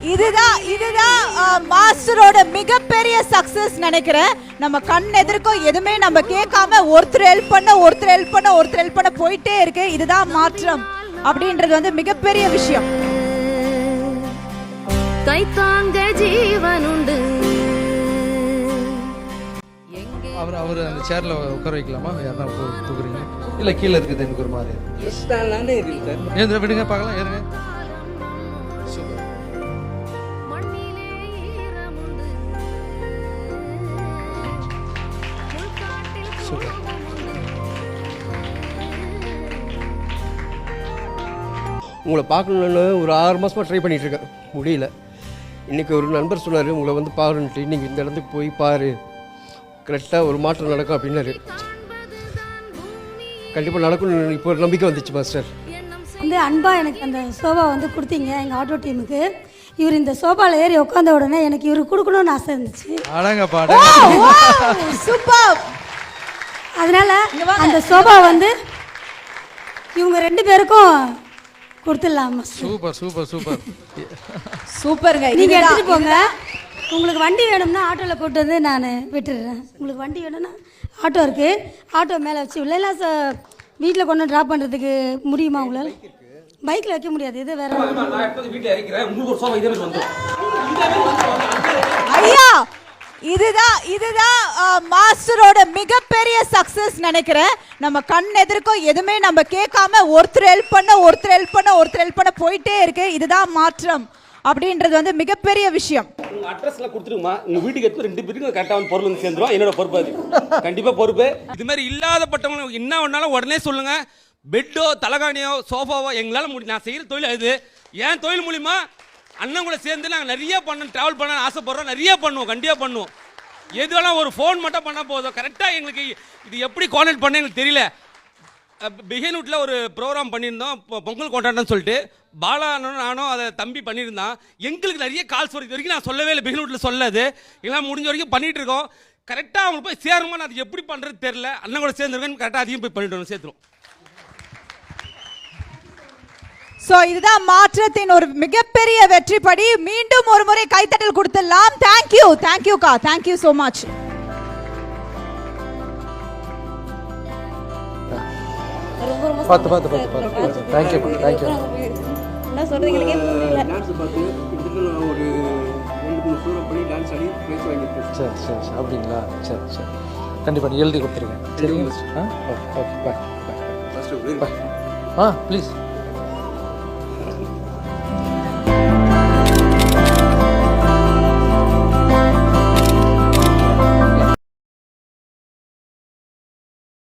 இதுதான் மாஸ்டரோட மிகப்பெரிய சக்சஸ் நினைக்கிறேன். நம்ம கண் எதிர்க்கும் எதுவுமே நம்ம கேட்காம ஒருத்தர் ஹெல்ப் பண்ண போயிட்டே இருக்கு. இதுதான் மாற்றம் அப்படின்றது வந்து மிகப்பெரிய விஷயம். கைத்தாங்க ஜீவனுண்டு. அவர் அந்த சேர்ல உட்கார வைக்கலாமா? யாரா தூக்குறீங்க? இல்ல கீழே இருக்குது எனக்கு ஒரு மாதிரி. ஏன் விடுங்க பார்க்கலாம். ஏறுங்க. உங்களை பார்க்கணுன்னு ஒரு 6 மாதமாக ட்ரை பண்ணிகிட்ருக்கேன், முடியல. இன்றைக்கி ஒரு நண்பர் சொன்னார், உங்களை வந்து பாருன்ட்டு, நீங்கள் இந்த இடத்துக்கு போய் பாரு, கரெக்டாக ஒரு மாற்றம் நடக்கும் அப்படின்னாரு. கண்டிப்பாக நடக்கும்னு இப்போ ஒரு நம்பிக்கை வந்துச்சு மாஸ்டர். வந்து அன்பாக எனக்கு அந்த சோபா வந்து கொடுத்தீங்க எங்கள் ஆட்டோ டீமுக்கு. இவர் இந்த சோபாவில் ஏறி உட்காந்த உடனே எனக்கு இவர் கொடுக்கணும்னு ஆசை இருந்துச்சு. அதனால் அந்த சோபா வந்து இவங்க 2 பேருக்கும் கொடுத்துடலாமா? சூப்பர் சூப்பர் சூப்பர் சூப்பருங்க. நீங்கள் எடுத்துகிட்டு போங்க. உங்களுக்கு வண்டி வேணும்னா ஆட்டோவில் போட்டு வந்து நான் விட்டுடுறேன். உங்களுக்கு வண்டி வேணும்னா ஆட்டோ இருக்குது, ஆட்டோ மேலே வச்சு இல்லைன்னா வீட்டில் கொண்டு ட்ராப் பண்ணுறதுக்கு முடியுமா உங்களால்? பைக்கில் வைக்க முடியாது. இது வேற ஐயா, இதுதான் மாஸ்டரோட மிகப்பெரிய சக்சஸ் நினைக்கிறேன். நம்ம கண் எதிர்க்கும் எதுவுமே நம்ம கேட்காம ஒருத்தர் ஹெல்ப் பண்ண போயிட்டே இருக்கு. இதுதான் மாற்றம் அப்படின்றது வந்து மிகப்பெரிய விஷயம். உங்க அட்ரஸ்ல கொடுத்துருமா, உங்க வீட்டுக்கு எடுத்து 2 பேருக்கு கரெக்டா வந்து பொருள் வந்து சேர்ந்துரும். என்னோட பொறுப்பு அது, கண்டிப்பா பொறுப்பு. இது மாதிரி இல்லாதப்பட்டவங்க என்ன வேணாலும் உடனே சொல்லுங்க. பெட்டோ தலகாணியோ சோஃபாவோ எங்களால முடியும். நான் செய்யற தொழில் இது. ஏன் தொழில் மூலியமா அண்ணன் கூட சேர்ந்து நாங்கள் நிறைய ட்ராவல் பண்ண ஆசைப்படுறோம். நிறைய பண்ணுவோம், கண்டிப்பாக பண்ணுவோம். எதுவெல்லாம் ஒரு ஃபோன் மட்டும் பண்ண போதும். கரெக்டாக எங்களுக்கு இது எப்படி கான்டாக்ட் பண்ண எங்களுக்கு தெரியல. பிஹேனூட்டில் ஒரு ப்ரோக்ராம் பண்ணியிருந்தோம், பொங்கல் கொண்டாட்டம்னு சொல்லிட்டு. பாலானும் நானும் அதை தம்பி பண்ணியிருந்தான். எங்களுக்கு நிறைய கால்ஸ் வரைக்கும் வரைக்கும் நான் சொல்லவே இல்லை. பிஹேனூட்டில் சொல்லாது எல்லாம் முடிஞ்ச வரைக்கும் பண்ணிகிட்டு இருக்கோம். கரெக்டாக அவங்க போய் சேருமா, அது எப்படி பண்ணுறது தெரியல. அண்ணன் கூட சேர்ந்துருக்கேன்னு கரெக்டாக அதையும் போய் பண்ணிட்டு சேர்த்துரும். சோ இதுதான் மாற்றத்தின் ஒரு மிகப்பெரிய வெற்றிப்படி. மீண்டும் ஒரு முறை கைத்தட்டல் கொடுத்துடலாம். தேங்க்யூ கா, தேங்க்யூ so much. பாத்து தேங்க்யூ. என்ன சொல்றீங்களே புரியல. டான்ஸ் பார்த்து இதுக்கு ஒரு 2-3 சூரம் பண்ணி டான்ஸ் ஆடி ப்ரைஸ் வாங்கியிருக்கேன். சரி அப்படிங்களா? சரி கண்டிப்பாக நீ எழுதி கொடுத்துருக்கேன். சரிங்க. Okay bye. ப்ளீஸ்.